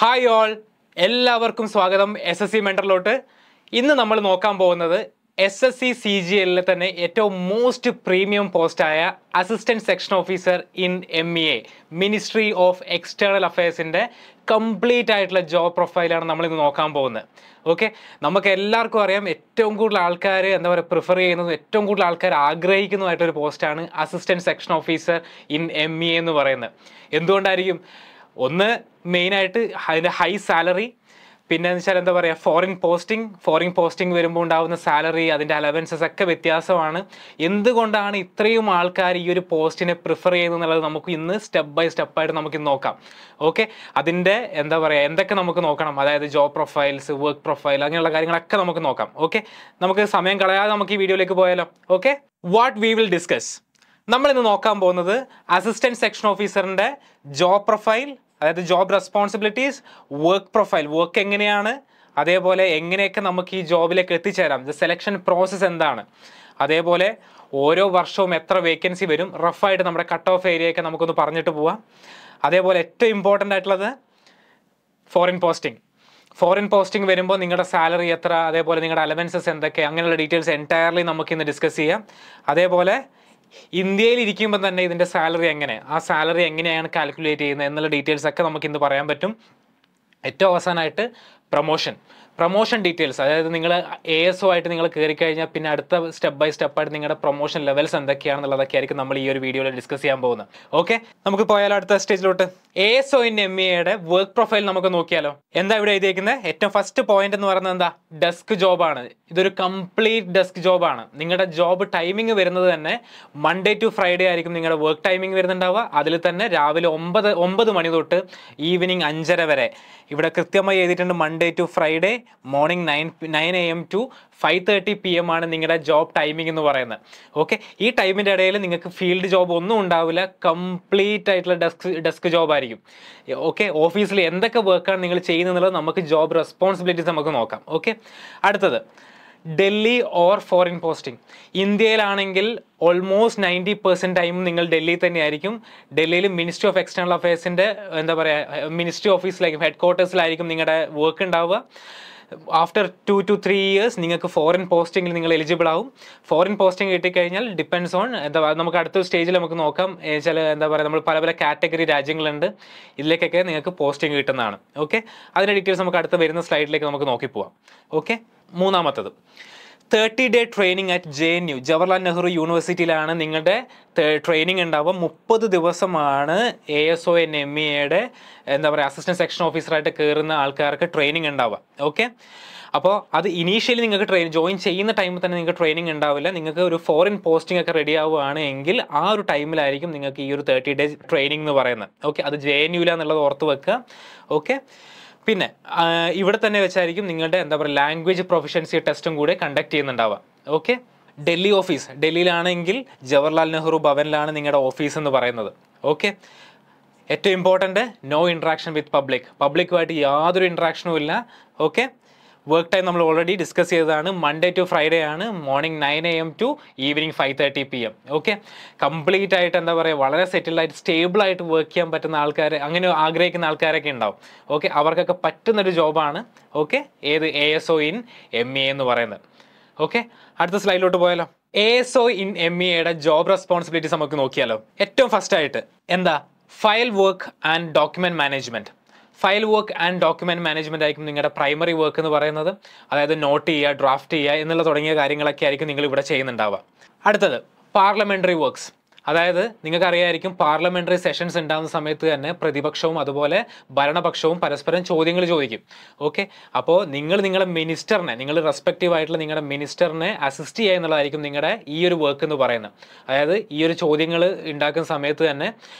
Hi all, എല്ലാവർക്കും സ്വാഗതം SSC മെൻറ്ററിലോട്ട്. ഇന്ന് നമ്മൾ നോക്കാൻ പോകുന്നത് SSC CGLലെ തന്നെ ഏറ്റവും മോസ്റ്റ് പ്രീമിയം പോസ്റ്റായ assistant section officer in MEA ministry of external അഫയേഴ്സിൻ്റെ കംപ്ലീറ്റ് ആയിട്ടുള്ള ജോബ് പ്രൊഫൈലാണ് നമ്മളിന്ന് നോക്കാൻ പോകുന്നത്. ഓക്കെ, നമുക്ക് എല്ലാവർക്കും അറിയാം ഏറ്റവും കൂടുതൽ ആൾക്കാർ പ്രിഫർ ചെയ്യുന്നതും ഏറ്റവും കൂടുതൽ ആൾക്കാർ ആഗ്രഹിക്കുന്നതുമായിട്ടൊരു പോസ്റ്റാണ് assistant section officer in MEA എന്ന് പറയുന്നത്. എന്തുകൊണ്ടായിരിക്കും? ഒന്ന് മെയിനായിട്ട് അതിൻ്റെ ഹൈ സാലറി, പിന്നെ എന്ന് വെച്ചാൽ ഫോറിൻ പോസ്റ്റിംഗ് വരുമ്പോൾ ഉണ്ടാകുന്ന സാലറി, അതിൻ്റെ അലവൻസസ് ഒക്കെ വ്യത്യാസമാണ്. എന്തുകൊണ്ടാണ് ഇത്രയും ആൾക്കാർ ഈ ഒരു പോസ്റ്റിനെ പ്രിഫർ ചെയ്യുന്നത് എന്നുള്ളത് നമുക്ക് ഇന്ന് സ്റ്റെപ്പ് ബൈ സ്റ്റെപ്പായിട്ട് നമുക്കിന്ന് നോക്കാം. ഓക്കെ, അതിൻ്റെ എന്തൊക്കെ നമുക്ക് നോക്കണം, അതായത് ജോബ് പ്രൊഫൈൽസ്, വർക്ക് പ്രൊഫൈൽ, അങ്ങനെയുള്ള കാര്യങ്ങളൊക്കെ നമുക്ക് നോക്കാം. ഓക്കെ, നമുക്ക് സമയം കളയാതെ നമുക്ക് ഈ വീഡിയോയിലേക്ക് പോയാലോ. Okay, what we will discuss. നമ്മളിന്ന് നോക്കാൻ പോകുന്നത് അസിസ്റ്റൻറ്റ് സെക്ഷൻ ഓഫീസറിൻ്റെ ജോബ് പ്രൊഫൈൽ, അതായത് job responsibilities, work profile, work എങ്ങനെയാണ്, അതേപോലെ എങ്ങനെയൊക്കെ നമുക്ക് ഈ ജോബിലേക്ക് എത്തിച്ചേരാം, സെലക്ഷൻ പ്രോസസ്സ് എന്താണ്, അതേപോലെ ഓരോ വർഷവും എത്ര വേക്കൻസി വരും, റഫായിട്ട് നമ്മുടെ കട്ട് ഓഫ് ഏരിയയൊക്കെ നമുക്കൊന്ന് പറഞ്ഞിട്ട് പോവാം. അതേപോലെ ഏറ്റവും ഇമ്പോർട്ടൻ്റ് ആയിട്ടുള്ളത് ഫോറിൻ പോസ്റ്റിംഗ് വരുമ്പോൾ നിങ്ങളുടെ സാലറി എത്ര, അതേപോലെ നിങ്ങളുടെ അലവൻസസ് എന്തൊക്കെ, അങ്ങനെയുള്ള ഡീറ്റെയിൽസ് എൻറ്റയർലി നമുക്കിന്ന് ഡിസ്കസ് ചെയ്യാം. അതേപോലെ ഇന്ത്യയിൽ ഇരിക്കുമ്പോൾ തന്നെ ഇതിൻ്റെ സാലറി ആ സാലറി എങ്ങനെയാണ് കാൽക്കുലേറ്റ് ചെയ്യുന്നത് എന്നുള്ള ഡീറ്റെയിൽസ് ഒക്കെ നമുക്ക് ഇന്ന് പറയാൻ പറ്റും. ഏറ്റവും അവസാനമായിട്ട് പ്രൊമോഷൻ ഡീറ്റെയിൽസ്, അതായത് നിങ്ങൾ ASO ആയിട്ട് നിങ്ങൾ കയറിക്കഴിഞ്ഞാൽ പിന്നെ അടുത്ത സ്റ്റെപ്പ് ബൈ സ്റ്റെപ്പായിട്ട് നിങ്ങളുടെ പ്രൊമോഷൻ ലെവൽസ് എന്തൊക്കെയാണെന്നുള്ളതൊക്കെ ആയിരിക്കും നമ്മൾ ഈ ഒരു വീഡിയോയിൽ ഡിസ്കസ് ചെയ്യാൻ പോകുന്നത്. ഓക്കെ, നമുക്ക് പോയാലോ അടുത്ത സ്റ്റേജിലോട്ട്. ASO ഇൻ MEAയുടെ വർക്ക് പ്രൊഫൈൽ നമുക്ക് നോക്കിയാലോ. എന്താ ഇവിടെ എഴുതിയിരിക്കുന്നത്? ഏറ്റവും ഫസ്റ്റ് പോയിന്റ് എന്ന് പറയുന്നത് എന്താ? ഡെസ്ക് ജോബാണ്. ഇതൊരു കംപ്ലീറ്റ് ഡെസ്ക് ജോബാണ്. നിങ്ങളുടെ ജോബ് ടൈമിംഗ് വരുന്നത് തന്നെ മൺഡേ ടു ഫ്രൈഡേ ആയിരിക്കും നിങ്ങളുടെ വർക്ക് ടൈമിംഗ് വരുന്നുണ്ടാവുക. അതിൽ തന്നെ രാവിലെ 9 മണി തൊട്ട് ഈവനിങ് 5:30 വരെ. ഇവിടെ കൃത്യമായി എഴുതിയിട്ടുണ്ട് Monday to Friday morning 9 AM to 5:30 PM ആണ് നിങ്ങളുടെ ജോബ് ടൈമിംഗ് എന്ന് പറയുന്നത്. ഓക്കെ, ഈ ടൈമിൻ്റെ ഇടയിൽ നിങ്ങൾക്ക് ഫീൽഡ് ജോബ് ഒന്നും ഉണ്ടാവില്ല, കംപ്ലീറ്റ് ആയിട്ടുള്ള ഡെസ്ക് ജോബ് ആയിരിക്കും. ഓക്കെ, ഓഫീസിൽ എന്തൊക്കെ വർക്കാണ് നിങ്ങൾ ചെയ്യുന്നത് നമുക്ക് ജോബ് റെസ്പോൺസിബിലിറ്റീസ് നമുക്ക് നോക്കാം. ഓക്കെ, അടുത്തത് ഡൽഹി ഓർ ഫോറിൻ പോസ്റ്റിംഗ്. ഇന്ത്യയിലാണെങ്കിൽ ഓൾമോസ്റ്റ് 90% ടൈമും നിങ്ങൾ ഡൽഹിയിൽ തന്നെയായിരിക്കും. ഡൽഹിയിൽ മിനിസ്ട്രി ഓഫ് എക്സ്റ്റേണൽ അഫയേഴ്സിൻ്റെ മിനിസ്ട്രി ഓഫീസിലായിരിക്കും, ഹെഡ് ക്വാർട്ടേഴ്സിലായിരിക്കും നിങ്ങളുടെ വർക്ക് ഉണ്ടാവുക. ആഫ്റ്റർ 2 to 3 years നിങ്ങൾക്ക് ഫോറിൻ പോസ്റ്റിങ്ങിൽ നിങ്ങൾ എലിജിബിൾ ആവും. ഫോറിൻ പോസ്റ്റിംഗ് കിട്ടിക്കഴിഞ്ഞാൽ ഡിപ്പെൻഡ്സ് ഓൺ നമുക്ക് അടുത്ത സ്റ്റേജിൽ നമുക്ക് നോക്കാം. ചില നമ്മൾ പല കാറ്റഗറി രാജ്യങ്ങളുണ്ട്, ഇതിലേക്കൊക്കെ നിങ്ങൾക്ക് പോസ്റ്റിംഗ് കിട്ടുന്നതാണ്. ഓക്കെ, അതിൻ്റെ ഡീറ്റെയിൽസ് നമുക്ക് അടുത്ത വരുന്ന സ്ലൈഡിലേക്ക് നമുക്ക് നോക്കിപ്പോവാം. ഓക്കെ, മൂന്നാമത്തത് 30-day training at JNU, Jawaharlal Nehru യൂണിവേഴ്സിറ്റിയിലാണ് നിങ്ങളുടെ ട്രെയിനിങ് ഉണ്ടാവുക. 30 ദിവസമാണ് ASO ഇൻ MEAയുടെ അസിസ്റ്റൻറ്റ് സെക്ഷൻ ഓഫീസറായിട്ട് കയറുന്ന ആൾക്കാർക്ക് ട്രെയിനിങ് ഉണ്ടാവുക. ഓക്കെ, അപ്പോൾ അത് ഇനീഷ്യലി നിങ്ങൾക്ക് ജോയിൻ ചെയ്യുന്ന ടൈമിൽ തന്നെ നിങ്ങൾക്ക് ട്രെയിനിങ് ഉണ്ടാവില്ല. നിങ്ങൾക്ക് ഒരു ഫോറിൻ പോസ്റ്റിംഗ് ഒക്കെ റെഡി ആവുകയാണ് എങ്കിൽ ആ ഒരു ടൈമിലായിരിക്കും നിങ്ങൾക്ക് ഈ ഒരു 30 days ട്രെയിനിങ് എന്ന് പറയുന്നത്. ഓക്കെ, അത് JNUലാന്നുള്ളത് ഓർത്ത് വെക്കുക. ഓക്കെ, പിന്നെ ഇവിടെ തന്നെ വെച്ചായിരിക്കും നിങ്ങളുടെ ലാംഗ്വേജ് പ്രൊഫിഷ്യൻസി ടെസ്റ്റും കൂടെ കണ്ടക്ട് ചെയ്യുന്നുണ്ടാവുക. ഓക്കെ, ഡൽഹിയിലാണെങ്കിൽ ജവഹർലാൽ നെഹ്റു ഭവനിലാണ് നിങ്ങളുടെ ഓഫീസ് എന്ന് പറയുന്നത്. ഓക്കെ, ഏറ്റവും ഇമ്പോർട്ടൻ്റ് നോ ഇൻട്രാക്ഷൻ വിത്ത് പബ്ലിക്കുമായിട്ട് യാതൊരു ഇൻട്രാക്ഷനും ഇല്ല. ഓക്കെ, വർക്ക് ടൈം നമ്മൾ ഓൾറെഡി ഡിസ്കസ് ചെയ്തതാണ്. മൺഡേ ടു ഫ്രൈഡേ ആണ്, morning 9 AM to evening 5:30 PM. Okay, complete ആയിട്ട് വളരെ സെറ്റിൽഡായിട്ട് സ്റ്റേബിളായിട്ട് വർക്ക് ചെയ്യാൻ പറ്റുന്ന ആൾക്കാർ, അങ്ങനെ ആഗ്രഹിക്കുന്ന ആൾക്കാരൊക്കെ ഉണ്ടാവും. ഓക്കെ, അവർക്കൊക്കെ പറ്റുന്നൊരു ജോബാണ്. ഓക്കെ, ഏത് ASO ഇൻ MEA എന്ന് പറയുന്നത്. ഓക്കെ, അടുത്ത സ്ലൈഡിലോട്ട് പോയാലോ. ASO ഇൻ MEAയുടെ ജോബ് റെസ്പോൺസിബിലിറ്റീസ് നമുക്ക് നോക്കിയാലോ. ഏറ്റവും ഫസ്റ്റായിട്ട് file work and document management. File work and document management ആയിരിക്കും നിങ്ങളുടെ പ്രൈമറി വർക്ക് എന്ന് പറയുന്നത്. അതായത് നോട്ട് ചെയ്യുക, ഡ്രാഫ്റ്റ് ചെയ്യുക എന്നുള്ള തുടങ്ങിയ കാര്യങ്ങളൊക്കെ ആയിരിക്കും നിങ്ങൾ ഇവിടെ ചെയ്യുന്നുണ്ടാവുക. അടുത്തത് പാർലമെൻ്ററി വർക്ക്സ്. അതായത് നിങ്ങൾക്കറിയായിരിക്കും പാർലമെൻ്ററി സെഷൻസ് ഉണ്ടാകുന്ന സമയത്ത് തന്നെ പ്രതിപക്ഷവും അതുപോലെ ഭരണപക്ഷവും പരസ്പരം ചോദ്യങ്ങൾ ചോദിക്കും. ഓക്കെ, അപ്പോൾ നിങ്ങളുടെ മിനിസ്റ്ററിനെ, നിങ്ങൾ റെസ്പെക്റ്റീവ് ആയിട്ടുള്ള നിങ്ങളുടെ മിനിസ്റ്ററിനെ അസിസ്റ്റ് ചെയ്യുക എന്നുള്ളതായിരിക്കും നിങ്ങളുടെ ഈ ഒരു വർക്ക് എന്ന് പറയുന്നത്. അതായത് ഈ ഒരു ചോദ്യങ്ങൾ ഉണ്ടാക്കുന്ന സമയത്ത് തന്നെ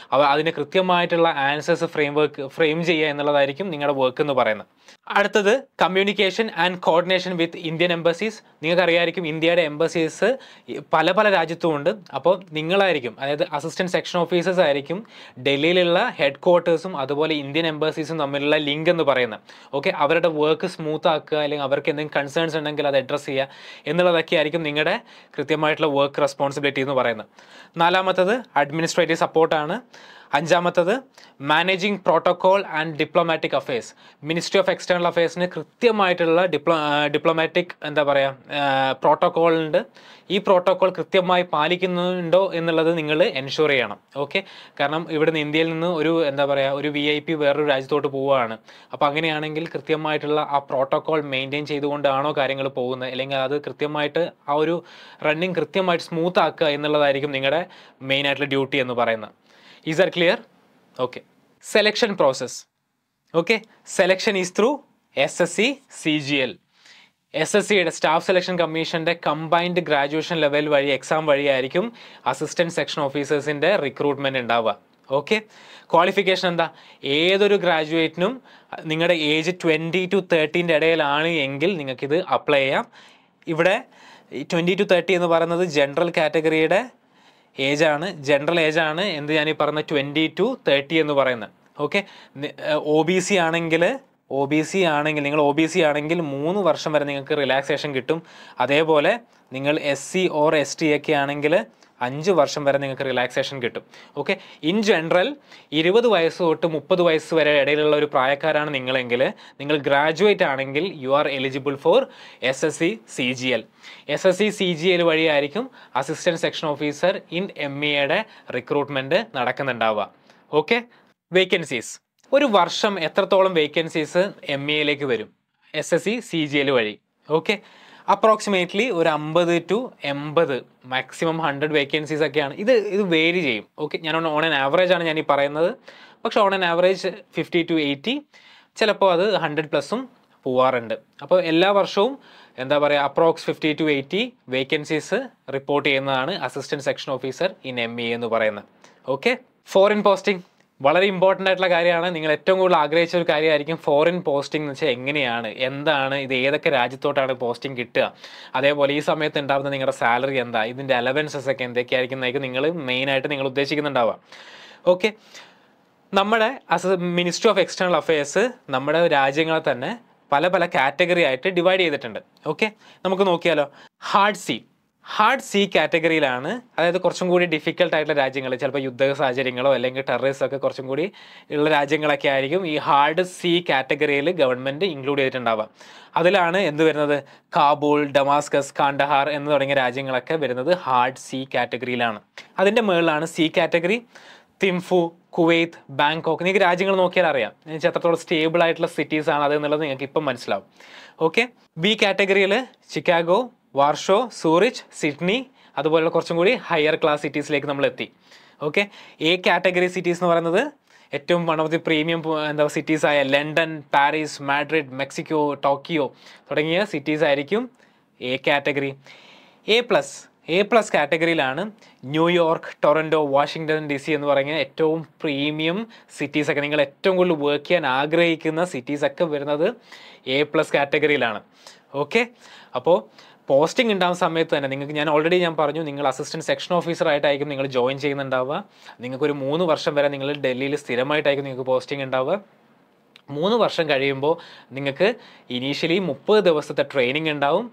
അതിന് കൃത്യമായിട്ടുള്ള ആൻസേഴ്സ് ഫ്രെയിം ചെയ്യുക എന്നുള്ളതായിരിക്കും നിങ്ങളുടെ വർക്ക് എന്ന് പറയുന്നത്. അടുത്തത് communication and coordination with Indian embassies. നിങ്ങൾക്കറിയായിരിക്കും ഇന്ത്യയുടെ എംബസീസ് പല രാജ്യത്തും ഉണ്ട്. അപ്പോൾ നിങ്ങളായിരിക്കും, അതായത് അസിസ്റ്റൻറ്റ് സെക്ഷൻ ഓഫീസേഴ്സ് ആയിരിക്കും ഡൽഹിയിലുള്ള ഹെഡ് ക്വാർട്ടേഴ്സും അതുപോലെ ഇന്ത്യൻ എംബസീസും തമ്മിലുള്ള ലിങ്ക് എന്ന് പറയുന്നത്. ഓക്കെ, അവരുടെ വർക്ക് സ്മൂത്ത് ആക്കുക, അല്ലെങ്കിൽ അവർക്ക് എന്തെങ്കിലും കൺസേൺസ് ഉണ്ടെങ്കിൽ അത് അഡ്രസ്സ് ചെയ്യുക എന്നുള്ളതൊക്കെ ആയിരിക്കും നിങ്ങളുടെ കൃത്യമായിട്ടുള്ള വർക്ക് റെസ്പോൺസിബിലിറ്റി എന്ന് പറയുന്നത്. നാലാമത്തത് അഡ്മിനിസ്ട്രേറ്റീവ് സപ്പോർട്ടാണ്. അഞ്ചാമത്തത് managing protocol and diplomatic affairs. Ministry of external അഫയേഴ്സിന് കൃത്യമായിട്ടുള്ള ഡിപ്ലോമാറ്റിക് എന്താ പറയുക പ്രോട്ടോകോൾ ഉണ്ട്. ഈ പ്രോട്ടോകോൾ കൃത്യമായി പാലിക്കുന്നുണ്ടോ എന്നുള്ളത് നിങ്ങൾ എൻഷുർ ചെയ്യണം. ഓക്കെ, കാരണം ഇവിടുന്ന് ഇന്ത്യയിൽ നിന്ന് ഒരു എന്താ പറയുക ഒരു VIP വേറൊരു രാജ്യത്തോട്ട് പോവുകയാണ്. അപ്പോൾ അങ്ങനെയാണെങ്കിൽ കൃത്യമായിട്ടുള്ള ആ പ്രോട്ടോകോൾ മെയിൻറ്റെയിൻ ചെയ്തുകൊണ്ടാണോ കാര്യങ്ങൾ പോകുന്നത്, അല്ലെങ്കിൽ അത് കൃത്യമായിട്ട് ആ ഒരു റണ്ണിങ് കൃത്യമായിട്ട് സ്മൂത്ത് ആക്കുക എന്നുള്ളതായിരിക്കും നിങ്ങളുടെ മെയിൻ ആയിട്ടുള്ള ഡ്യൂട്ടി എന്ന് പറയുന്നത്. Is that clear? Okay. Selection process. Okay, selection is through SSC CGL. SSCയുടെ സ്റ്റാഫ് സെലക്ഷൻ കമ്മീഷൻ്റെ കമ്പൈൻഡ് ഗ്രാജുവേഷൻ ലെവൽ വഴി എക്സാം വഴിയായിരിക്കും അസിസ്റ്റൻറ്റ് സെക്ഷൻ ഓഫീസേഴ്സിൻ്റെ റിക്രൂട്ട്മെൻറ്റ് ഉണ്ടാവുക. ഓക്കെ, ക്വാളിഫിക്കേഷൻ എന്താ? ഏതൊരു ഗ്രാജുവേറ്റിനും നിങ്ങളുടെ ഏജ് 20 to 30 ഇടയിലാണ് എങ്കിൽ നിങ്ങൾക്കിത് അപ്ലൈ ചെയ്യാം. ഇവിടെ 20 to 30 എന്ന് പറയുന്നത് ജനറൽ കാറ്റഗറിയുടെ ഏജാണ്, ജനറൽ ഏജാണ് എന്ത് ഞാനീ പറഞ്ഞ 20 to 30 എന്ന് പറയുന്നത്. ഓക്കെ, OBC ആണെങ്കിൽ നിങ്ങൾ OBC ആണെങ്കിൽ 3 വർഷം വരെ നിങ്ങൾക്ക് റിലാക്സേഷൻ കിട്ടും. അതേപോലെ നിങ്ങൾ SC or ST ഒക്കെ ആണെങ്കിൽ 5 വർഷം വരെ നിങ്ങൾക്ക് റിലാക്സേഷൻ കിട്ടും. ഓക്കെ, ഇൻ ജനറൽ 20 വയസ്സ് തൊട്ട് 30 വയസ്സ് വരെ ഇടയിലുള്ള ഒരു പ്രായക്കാരാണ് നിങ്ങളെങ്കിൽ നിങ്ങൾ ഗ്രാജുവേറ്റ് ആണെങ്കിൽ you are eligible for SSC CGL. SSC CGL വഴിയായിരിക്കും അസിസ്റ്റൻറ്റ് സെക്ഷൻ ഓഫീസർ ഇൻ MAയുടെ റിക്രൂട്ട്മെൻറ്റ് നടക്കുന്നുണ്ടാവുക. Okay, vacancies. ഒരു വർഷം എത്രത്തോളം വേക്കൻസീസ് MAയിലേക്ക് വരും SSC CGL വഴി? ഓക്കെ, അപ്രോക്സിമേറ്റ്ലി ഒരു 50 to 80 മാക്സിമം 100 വേക്കൻസീസ് ഒക്കെയാണ്. ഇത് വേരി ചെയ്യും. ഓക്കെ, ഞാൻ ഓൺ ആൻ ആവറേജ് ആണ് ഞാൻ ഈ പറയുന്നത്. പക്ഷേ ഓൺ ആൻ ആവറേജ് 50 to 80, ചിലപ്പോൾ അത് 100+ പോവാറുണ്ട്. അപ്പോൾ എല്ലാ വർഷവും എന്താ പറയുക അപ്രോക്സ് 50 to 80 വേക്കൻസീസ് റിപ്പോർട്ട് ചെയ്യുന്നതാണ് assistant section officer in MA എന്ന് പറയുന്നത്. ഓക്കെ, ഫോറിൻ പോസ്റ്റിംഗ് വളരെ ഇമ്പോർട്ടൻ്റ് ആയിട്ടുള്ള കാര്യമാണ്. നിങ്ങൾ ഏറ്റവും കൂടുതൽ ആഗ്രഹിച്ച ഒരു കാര്യമായിരിക്കും ഫോറിൻ പോസ്റ്റിംഗ് എന്ന് വെച്ചാൽ എങ്ങനെയാണ്, എന്താണ് ഇത്, ഏതൊക്കെ രാജ്യത്തോട്ടാണ് പോസ്റ്റിംഗ് കിട്ടുക, അതേപോലെ ഈ സമയത്ത് ഉണ്ടാകുന്ന നിങ്ങളുടെ സാലറി എന്താ, ഇതിൻ്റെ അലവൻസസ് ഒക്കെ എന്തൊക്കെയായിരിക്കുന്നതായിരിക്കും നിങ്ങൾ മെയിനായിട്ട് നിങ്ങൾ ഉദ്ദേശിക്കുന്നുണ്ടാവുക. ഓക്കെ, നമ്മുടെ മിനിസ്ട്രി ഓഫ് എക്സ്റ്റേണൽ അഫയേഴ്സ് നമ്മുടെ രാജ്യങ്ങളെ തന്നെ പല പല കാറ്റഗറി ആയിട്ട് ഡിവൈഡ് ചെയ്തിട്ടുണ്ട്. ഓക്കെ, നമുക്ക് നോക്കിയാലോ. ഹാർഡ് സി കാറ്റഗറിയിലാണ്, അതായത് കുറച്ചും കൂടി ഡിഫിക്കൽട്ട് ആയിട്ടുള്ള രാജ്യങ്ങൾ, ചിലപ്പോൾ യുദ്ധ സാഹചര്യങ്ങളോ അല്ലെങ്കിൽ ടെററിസം ഒക്കെ കുറച്ചും കൂടി ഉള്ള രാജ്യങ്ങളൊക്കെ ആയിരിക്കും ഈ ഹാർഡ് സി കാറ്റഗറിയിൽ ഗവൺമെൻറ് ഇൻക്ലൂഡ് ചെയ്തിട്ടുണ്ടാവുക. അതിലാണ് എന്ത് വരുന്നത്, കാബൂൾ, ഡമാസ്കസ്, കാണ്ടഹാർ എന്ന് തുടങ്ങിയ രാജ്യങ്ങളൊക്കെ വരുന്നത് ഹാർഡ് സി കാറ്റഗറിയിലാണ്. അതിൻ്റെ മുകളിലാണ് C category, Thimphu, Kuwait, Bangkok. നിങ്ങൾക്ക് രാജ്യങ്ങൾ നോക്കിയാൽ അറിയാം എത്രത്തോളം സ്റ്റേബിൾ ആയിട്ടുള്ള സിറ്റീസ് ആണ് അത് എന്നുള്ളത് നിങ്ങൾക്ക് ഇപ്പം മനസ്സിലാവും. ഓക്കെ, ബി കാറ്റഗറിയിൽ ചിക്കാഗോ, വാർഷോ, സൂറിച്ച്, സിഡ്നി, അതുപോലുള്ള കുറച്ചും കൂടി ഹയർ ക്ലാസ് സിറ്റീസിലേക്ക് നമ്മൾ എത്തി. ഓക്കെ, എ കാറ്റഗറി സിറ്റീസ് എന്ന് പറയുന്നത് ഏറ്റവും വൺ ഓഫ് ദി പ്രീമിയം സിറ്റീസായ London, Paris, Madrid, Mexico, Tokyo തുടങ്ങിയ സിറ്റീസ് ആയിരിക്കും എ കാറ്റഗറി. എ പ്ലസ് കാറ്റഗറിയിലാണ് ന്യൂയോർക്ക്, ടൊറൻറ്റോ, വാഷിങ്ടൺ DC എന്ന് പറയുന്ന ഏറ്റവും പ്രീമിയം സിറ്റീസൊക്കെ, നിങ്ങൾ ഏറ്റവും കൂടുതൽ വർക്ക് ചെയ്യാൻ ആഗ്രഹിക്കുന്ന സിറ്റീസൊക്കെ വരുന്നത് A+ കാറ്റഗറിയിലാണ്. ഓക്കെ, അപ്പോൾ പോസ്റ്റിംഗ് ഉണ്ടാകുന്ന സമയത്ത് തന്നെ നിങ്ങൾക്ക് ഞാൻ പറഞ്ഞു നിങ്ങൾ അസിസ്റ്റൻറ്റ് സെക്ഷൻ ഓഫീസറായിട്ടായിരിക്കും നിങ്ങൾ ജോയിൻ ചെയ്യുന്നുണ്ടാവുക. നിങ്ങൾക്കൊരു 3 വർഷം വരെ നിങ്ങൾ ഡൽഹിയിൽ സ്ഥിരമായിട്ടായിരിക്കും നിങ്ങൾക്ക് പോസ്റ്റിംഗ് ഉണ്ടാവുക. 3 വർഷം കഴിയുമ്പോൾ നിങ്ങൾക്ക് ഇനീഷ്യലി 30 ദിവസത്തെ ട്രെയിനിങ് ഉണ്ടാവും.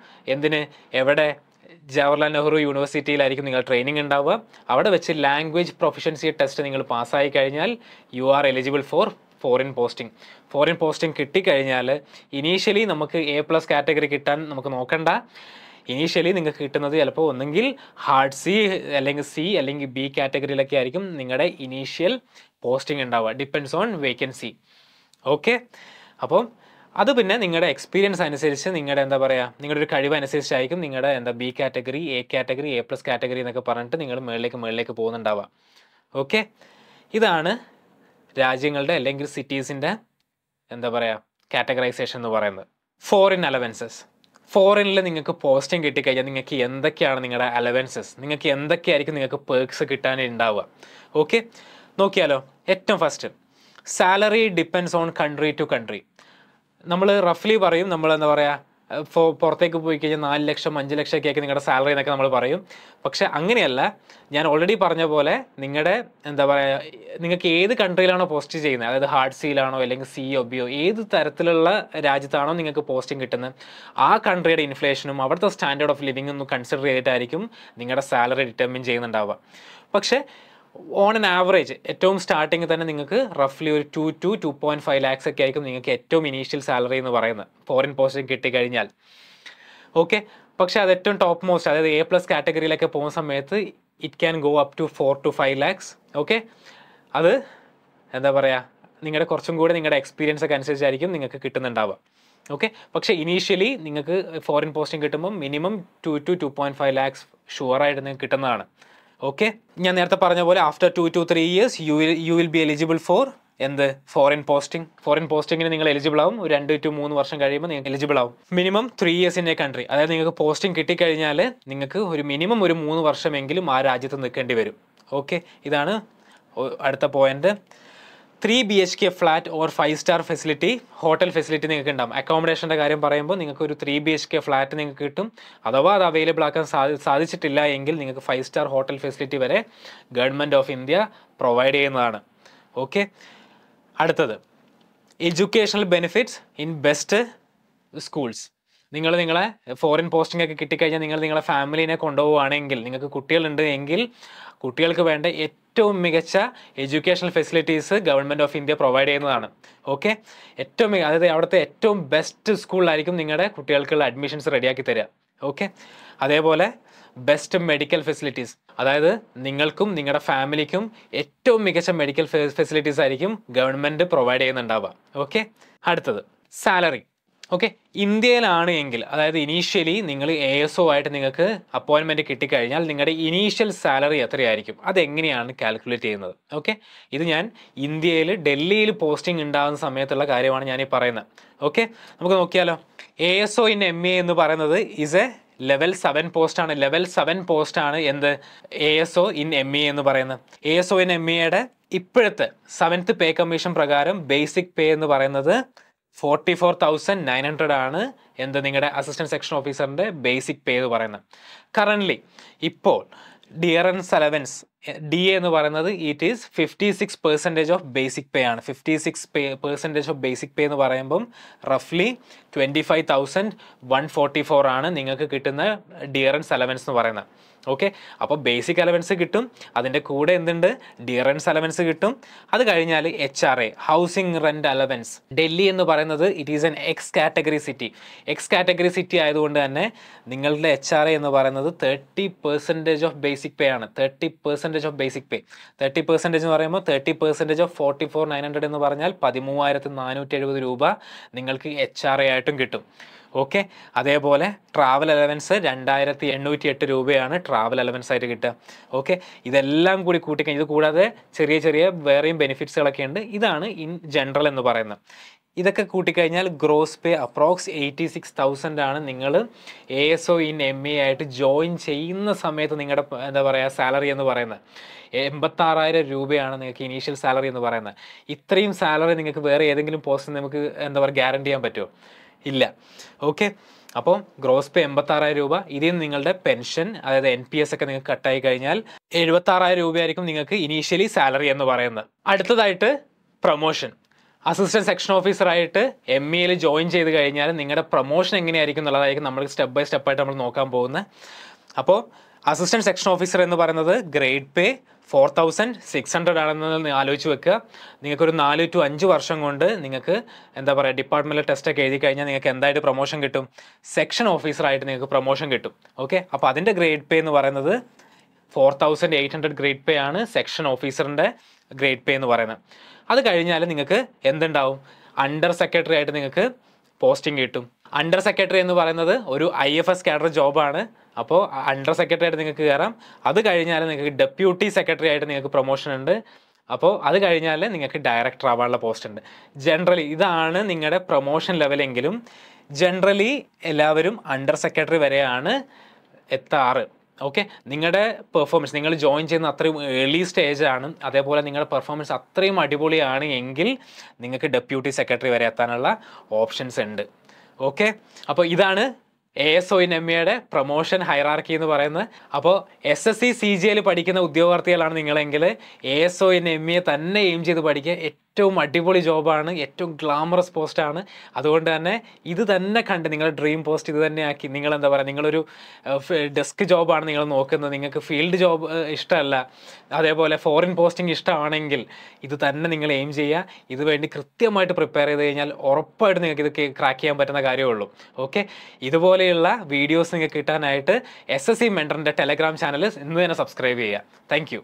എവിടെ? ജവഹർലാൽ നെഹ്റു യൂണിവേഴ്സിറ്റിയിലായിരിക്കും നിങ്ങൾ ട്രെയിനിങ് ഉണ്ടാവുക. അവിടെ വെച്ച് ലാംഗ്വേജ് പ്രൊഫഷൻസി ടെസ്റ്റ് നിങ്ങൾ പാസ്സായി കഴിഞ്ഞാൽ U are eligible four foreign posting കിട്ടിക്കഴിഞ്ഞാൽ ഇനീഷ്യലി നമുക്ക് A+ കാറ്റഗറി കിട്ടാൻ നമുക്ക് നോക്കണ്ട. ഇനീഷ്യലി നിങ്ങൾക്ക് കിട്ടുന്നത് ചിലപ്പോൾ ഒന്നെങ്കിൽ ഹാർഡ് സി അല്ലെങ്കിൽ C അല്ലെങ്കിൽ B കാറ്റഗറിയിലൊക്കെ ആയിരിക്കും നിങ്ങളുടെ ഇനീഷ്യൽ പോസ്റ്റിംഗ് ഉണ്ടാവുക, ഡിപ്പെൻഡ്സ് ഓൺ വേക്കൻസി. ഓക്കെ, അപ്പോൾ അത് പിന്നെ നിങ്ങളുടെ എക്സ്പീരിയൻസ് അനുസരിച്ച് നിങ്ങളുടെ നിങ്ങളുടെ ഒരു കഴിവ് അനുസരിച്ചായിരിക്കും നിങ്ങളുടെ B category, A category, A+ category എന്നൊക്കെ പറഞ്ഞിട്ട് നിങ്ങൾ മുകളിലേക്ക് പോകുന്നുണ്ടാവുക. ഓക്കെ, ഇതാണ് രാജ്യങ്ങളുടെ അല്ലെങ്കിൽ സിറ്റീസിൻ്റെ കാറ്റഗറൈസേഷൻ എന്ന് പറയുന്നത്. Foreign allowances. ഫോറിനിൽ നിങ്ങൾക്ക് പോസ്റ്റിംഗ് കിട്ടിക്കഴിഞ്ഞാൽ നിങ്ങൾക്ക് എന്തൊക്കെയാണ് നിങ്ങളുടെ അലവൻസസ്, നിങ്ങൾക്ക് എന്തൊക്കെയായിരിക്കും നിങ്ങൾക്ക് പേർക്സ് കിട്ടാനുണ്ടാവുക. ഓക്കെ, നോക്കിയാലോ. ഏറ്റവും first, salary depends on country to country. നമ്മൾ റഫ്ലി പറയും, നമ്മൾ പുറത്തേക്ക് പോയി കഴിഞ്ഞാൽ 4 ലക്ഷം 5 ലക്ഷമൊക്കെ ആയിരിക്കും നിങ്ങളുടെ സാലറി എന്നൊക്കെ നമ്മൾ പറയും. പക്ഷെ അങ്ങനെയല്ല. ഞാൻ ഓൾറെഡി പറഞ്ഞ പോലെ നിങ്ങളുടെ നിങ്ങൾക്ക് ഏത് കൺട്രിയിലാണോ പോസ്റ്റ് ചെയ്യുന്നത്, അതായത് ഹാർഡ് സിയിലാണോ അല്ലെങ്കിൽ സിയോ ബിയോ ഏത് തരത്തിലുള്ള രാജ്യത്താണോ നിങ്ങൾക്ക് പോസ്റ്റിംഗ് കിട്ടുന്നത്, ആ കൺട്രിയുടെ ഇൻഫ്ലേഷനും അവിടുത്തെ സ്റ്റാൻഡേർഡ് ഓഫ് ലിവിംഗ് ഒന്ന് കൺസിഡർ ചെയ്തിട്ടായിരിക്കും നിങ്ങളുടെ സാലറി ഡിറ്റർമിൻ ചെയ്യുന്നുണ്ടാവുക. പക്ഷേ ഓൺ ആൻ ആവറേജ് ഏറ്റവും സ്റ്റാർട്ടിങ് തന്നെ നിങ്ങൾക്ക് റഫ്ലി ഒരു 2 to 2.5 lakhs ഒക്കെ ആയിരിക്കും നിങ്ങൾക്ക് ഏറ്റവും ഇനീഷ്യൽ സാലറി എന്ന് പറയുന്നത് ഫോറിൻ പോസ്റ്റിംഗ് കിട്ടിക്കഴിഞ്ഞാൽ. ഓക്കെ, പക്ഷേ അത് ഏറ്റവും ടോപ്പ് മോസ്റ്റ്, അതായത് A+ കാറ്റഗറിയിലൊക്കെ പോകുന്ന സമയത്ത് it can go up to 4 to 5 lakhs. Okay, അത് എന്താ പറയുക, നിങ്ങളുടെ കുറച്ചും കൂടെ നിങ്ങളുടെ എക്സ്പീരിയൻസ് ഒക്കെ അനുസരിച്ചായിരിക്കും നിങ്ങൾക്ക് കിട്ടുന്നുണ്ടാവുക. ഓക്കെ, പക്ഷേ ഇനീഷ്യലി നിങ്ങൾക്ക് ഫോറിൻ പോസ്റ്റിംഗ് കിട്ടുമ്പോൾ മിനിമം 2 to 2.5 lakhs ഷുവറായിട്ട് നിങ്ങൾക്ക് കിട്ടുന്നതാണ്. ഓക്കെ, ഞാൻ നേരത്തെ പറഞ്ഞ പോലെ after 2 to 3 years you will be eligible for എന്ത് ഫോറിൻ പോസ്റ്റിങ്ങിന് നിങ്ങൾ എലിജിബിൾ ആവും. ഒരു 2 to 3 വർഷം കഴിയുമ്പോൾ നിങ്ങൾക്ക് എലിജിബിൾ ആവും. Minimum 3 years in A country, അതായത് നിങ്ങൾക്ക് പോസ്റ്റിംഗ് കിട്ടിക്കഴിഞ്ഞാൽ നിങ്ങൾക്ക് ഒരു മിനിമം ഒരു 3 വർഷമെങ്കിലും ആ രാജ്യത്ത് നിൽക്കേണ്ടി വരും. ഓക്കെ, ഇതാണ് അടുത്ത point. 3 BHK flat or 5-star facility, hotel facility നിങ്ങൾക്ക് ഉണ്ടാവും. അക്കോമഡേഷൻ്റെ കാര്യം പറയുമ്പോൾ നിങ്ങൾക്ക് ഒരു 3 BHK ഫ്ലാറ്റ് നിങ്ങൾക്ക് കിട്ടും. അഥവാ അത് അവൈലബിൾ ആക്കാൻ സാധിച്ചിട്ടില്ല എങ്കിൽ നിങ്ങൾക്ക് 5-star ഹോട്ടൽ ഫെസിലിറ്റി വരെ ഗവൺമെൻറ് ഓഫ് ഇന്ത്യ പ്രൊവൈഡ് ചെയ്യുന്നതാണ്. ഓക്കെ, അടുത്തത് educational benefits in best schools. നിങ്ങളെ ഫോറിൻ പോസ്റ്റിംഗ് ഒക്കെ കിട്ടിക്കഴിഞ്ഞാൽ നിങ്ങളെ ഫാമിലിനെ കൊണ്ടുപോവുകയാണെങ്കിൽ, നിങ്ങൾക്ക് കുട്ടികളുണ്ട് എങ്കിൽ കുട്ടികൾക്ക് വേണ്ട ഏറ്റവും മികച്ച educational facilities government of India provide ചെയ്യുന്നതാണ്. ഓക്കെ, അതായത് അവിടുത്തെ ഏറ്റവും ബെസ്റ്റ് സ്കൂളിലായിരിക്കും നിങ്ങളുടെ കുട്ടികൾക്കുള്ള അഡ്മിഷൻസ് റെഡിയാക്കി തരിക. ഓക്കെ, അതേപോലെ ബെസ്റ്റ് മെഡിക്കൽ ഫെസിലിറ്റീസ്, അതായത് നിങ്ങൾക്കും നിങ്ങളുടെ ഫാമിലിക്കും ഏറ്റവും മികച്ച മെഡിക്കൽ ഫെസിലിറ്റീസ് ആയിരിക്കും ഗവൺമെൻറ് പ്രൊവൈഡ് ചെയ്യുന്നുണ്ടാവുക. ഓക്കെ, അടുത്തത് സാലറി. ഓക്കെ, ഇന്ത്യയിലാണ് എങ്കിൽ, അതായത് ഇനീഷ്യലി നിങ്ങൾ ASO ആയിട്ട് നിങ്ങൾക്ക് അപ്പോയിൻമെൻറ്റ് കിട്ടിക്കഴിഞ്ഞാൽ നിങ്ങളുടെ ഇനീഷ്യൽ സാലറി എത്രയായിരിക്കും, അതെങ്ങനെയാണ് കാൽക്കുലേറ്റ് ചെയ്യുന്നത്. ഓക്കെ, ഇത് ഞാൻ ഡൽഹിയിൽ പോസ്റ്റിംഗ് ഉണ്ടാകുന്ന സമയത്തുള്ള കാര്യമാണ് ഞാനീ പറയുന്നത്. ഓക്കെ, നമുക്ക് നോക്കിയാലോ. ASO ഇൻ MA എന്ന് പറയുന്നത് ഈസ് എ ലെവൽ 7 പോസ്റ്റാണ്. ലെവൽ 7 പോസ്റ്റാണ് എന്ത് ASO ഇൻ MA എന്ന് പറയുന്നത്. ASO ഇൻ MAയുടെ ഇപ്പോഴത്തെ 7th പേ കമ്മീഷൻ പ്രകാരം ബേസിക് പേ എന്ന് പറയുന്നത് 44,900 ആണ് എന്ത് നിങ്ങളുടെ അസിസ്റ്റൻറ്റ് സെക്ഷൻ ഓഫീസറിൻ്റെ ബേസിക് പേ എന്ന് പറയുന്നത്. കറൻ്റ്ലി ഇപ്പോൾ ഡിയറൻസ് അലവൻസ് DA എന്ന് പറയുന്നത് it is 56% of basic pay ആണ്. 56% ഓഫ് ബേസിക് പേ എന്ന് പറയുമ്പം റഫ്ലി 25,144 ആണ് നിങ്ങൾക്ക് കിട്ടുന്ന ഡിയറൻസ് അലവൻസ് എന്ന് പറയുന്നത്. ഓക്കെ, അപ്പോൾ ബേസിക് അലവൻസ് കിട്ടും, അതിൻ്റെ കൂടെ എന്തുണ്ട്, ഡിയറൻസ് അലവൻസ് കിട്ടും. അത് കഴിഞ്ഞാൽ HRA housing rent allowance. Delhi എന്ന് പറയുന്നത് it is N X category city ആയതുകൊണ്ട് തന്നെ നിങ്ങളുടെ HRA എന്ന് പറയുന്നത് 30% ഓഫ് ബേസിക് പേ ആണ്. 30% ഓഫ് ബേസിക് പേ, 30% എന്ന് പറയുമ്പോൾ 30% ഓഫ് 44,900 എന്ന് പറഞ്ഞാൽ 13,470 രൂപ നിങ്ങൾക്ക് HRA ആയിട്ടും കിട്ടും. ഓക്കെ, അതേപോലെ ട്രാവൽ അലവൻസ് 2,808 രൂപയാണ് ട്രാവൽ അലവൻസ് ആയിട്ട് കിട്ടുക. ഓക്കെ, ഇതെല്ലാം കൂടി കൂട്ടിക്കഴിഞ്ഞാൽ, ഇത് കൂടാതെ ചെറിയ വേറെയും ബെനിഫിറ്റ്സുകളൊക്കെ ഉണ്ട്. ഇതാണ് ഇൻ ജനറൽ എന്ന് പറയുന്നത്. ഇതൊക്കെ കൂട്ടിക്കഴിഞ്ഞാൽ ഗ്രോസ് പേ അപ്രോക്സ് 86,000 ആണ് നിങ്ങൾ ASO ഇൻ MA ആയിട്ട് ജോയിൻ ചെയ്യുന്ന സമയത്ത് നിങ്ങളുടെ എന്താ പറയുക സാലറി എന്ന് പറയുന്നത്. 86,000 രൂപയാണ് നിങ്ങൾക്ക് ഇനീഷ്യൽ സാലറി എന്ന് പറയുന്നത്. ഇത്രയും സാലറി നിങ്ങൾക്ക് വേറെ ഏതെങ്കിലും പോസ്റ്റിൽ നമുക്ക് എന്താ പറയുക ഗ്യാരണ്ടി ചെയ്യാൻ പറ്റുമോ? ഇല്ല. ഓക്കെ, അപ്പോൾ ഗ്രോസ് പേ 86,000 രൂപ. ഇതിൽ നിന്ന് നിങ്ങളുടെ പെൻഷൻ, അതായത് NPS ഒക്കെ നിങ്ങൾക്ക് കട്ടായി കഴിഞ്ഞാൽ 76,000 രൂപയായിരിക്കും നിങ്ങൾക്ക് ഇനീഷ്യലി സാലറി എന്ന് പറയുന്നത്. അടുത്തതായിട്ട് പ്രൊമോഷൻ. അസിസ്റ്റൻറ്റ് സെക്ഷൻ ഓഫീസറായിട്ട് MAയിൽ ജോയിൻ ചെയ്ത് കഴിഞ്ഞാൽ നിങ്ങളുടെ പ്രൊമോഷൻ എങ്ങനെയായിരിക്കും എന്നുള്ളതായിരിക്കും നമ്മൾ സ്റ്റെപ്പ് ബൈ സ്റ്റെപ്പായിട്ട് നമ്മൾ നോക്കാൻ പോകുന്നത്. അപ്പോൾ അസിസ്റ്റൻറ്റ് സെക്ഷൻ ഓഫീസർ എന്ന് പറയുന്നത് ഗ്രേഡ് പേ 4,600 ആണെന്ന് ആലോചിച്ച് വെക്കുക. നിങ്ങൾക്കൊരു 4 to 5 വർഷം കൊണ്ട് നിങ്ങൾക്ക് എന്താ പറയുക ഡിപ്പാർട്ട്മെൻറ്റിലെ ടെസ്റ്റൊക്കെ എഴുതി കഴിഞ്ഞാൽ നിങ്ങൾക്ക് എന്തായിട്ട് പ്രൊമോഷൻ കിട്ടും, സെക്ഷൻ ഓഫീസറായിട്ട് നിങ്ങൾക്ക് പ്രൊമോഷൻ കിട്ടും. ഓക്കെ, അപ്പോൾ അതിൻ്റെ ഗ്രേഡ് പേ എന്ന് പറയുന്നത് 4,800 ഗ്രേഡ് പേ ആണ് സെക്ഷൻ ഓഫീസറിൻ്റെ ഗ്രേഡ് പേ എന്ന് പറയുന്നത്. അത് കഴിഞ്ഞാൽ നിങ്ങൾക്ക് എന്തുണ്ടാവും, അണ്ടർ സെക്രട്ടറി ആയിട്ട് നിങ്ങൾക്ക് പോസ്റ്റിംഗ് കിട്ടും. അണ്ടർ സെക്രട്ടറി എന്ന് പറയുന്നത് ഒരു IFS കാഡർ ജോബാണ്. അപ്പോൾ അണ്ടർ സെക്രട്ടറി ആയിട്ട് നിങ്ങൾക്ക് കയറാം. അത് കഴിഞ്ഞാൽ നിങ്ങൾക്ക് ഡെപ്യൂട്ടി സെക്രട്ടറി ആയിട്ട് നിങ്ങൾക്ക് പ്രൊമോഷൻ ഉണ്ട്. അപ്പോൾ അത് കഴിഞ്ഞാൽ നിങ്ങൾക്ക് ഡയറക്ടർ ആവാനുള്ള പോസ്റ്റ് ഉണ്ട്. ജനറലി ഇതാണ് നിങ്ങളുടെ പ്രൊമോഷൻ ലെവലെങ്കിലും ജനറലി എല്ലാവരും അണ്ടർ സെക്രട്ടറി വരെയാണ് എത്താറ്. ഓക്കെ, നിങ്ങളുടെ പെർഫോമൻസ് നിങ്ങൾ ജോയിൻ ചെയ്യുന്ന അത്രയും ഏർലി സ്റ്റേജാണ്, അതേപോലെ നിങ്ങളുടെ പെർഫോമൻസ് അത്രയും അടിപൊളിയാണ് എങ്കിൽ നിങ്ങൾക്ക് ഡെപ്യൂട്ടി സെക്രട്ടറി വരെ എത്താനുള്ള ഓപ്ഷൻസ് ഉണ്ട്. ഓക്കെ, അപ്പോൾ ഇതാണ് ASO ഇൻ MAയുടെ പ്രൊമോഷൻ ഹൈറാർക്കി എന്ന് പറയുന്നത്. അപ്പോൾ SSC CGL പഠിക്കുന്ന ഉദ്യോഗാർത്ഥികളാണ് നിങ്ങളെങ്കിൽ ASO ഇൻ MA തന്നെ എയിം ചെയ്ത് പഠിക്കുക. ഏറ്റവും അടിപൊളി ജോബാണ്, ഏറ്റവും ഗ്ലാമറസ് പോസ്റ്റാണ്. അതുകൊണ്ട് തന്നെ ഇത് തന്നെ കണ്ട് നിങ്ങളുടെ ഡ്രീം പോസ്റ്റ് ഇത് തന്നെ ആക്കി, നിങ്ങൾ എന്താ പറയുക, നിങ്ങളൊരു ഡെസ്ക് ജോബാണ് നിങ്ങൾ നോക്കുന്നത്, നിങ്ങൾക്ക് ഫീൽഡ് ജോബ് ഇഷ്ടമല്ല, അതേപോലെ ഫോറിൻ പോസ്റ്റിംഗ് ഇഷ്ടമാണെങ്കിൽ ഇത് തന്നെ നിങ്ങൾ എയിം ചെയ്യുക. ഇത് വേണ്ടി കൃത്യമായിട്ട് പ്രിപ്പയർ ചെയ്ത് കഴിഞ്ഞാൽ ഉറപ്പായിട്ട് നിങ്ങൾക്ക് ഇത് ക്രാക്ക് ചെയ്യാൻ പറ്റുന്ന കാര്യമുള്ളൂ. ഓക്കെ, ഇതുപോലെയുള്ള വീഡിയോസ് നിങ്ങൾക്ക് കിട്ടാനായിട്ട് SSC മെൻറ്ററിൻ്റെ ടെലഗ്രാം ചാനൽ ഇന്ന് തന്നെ സബ്സ്ക്രൈബ് ചെയ്യുക. താങ്ക്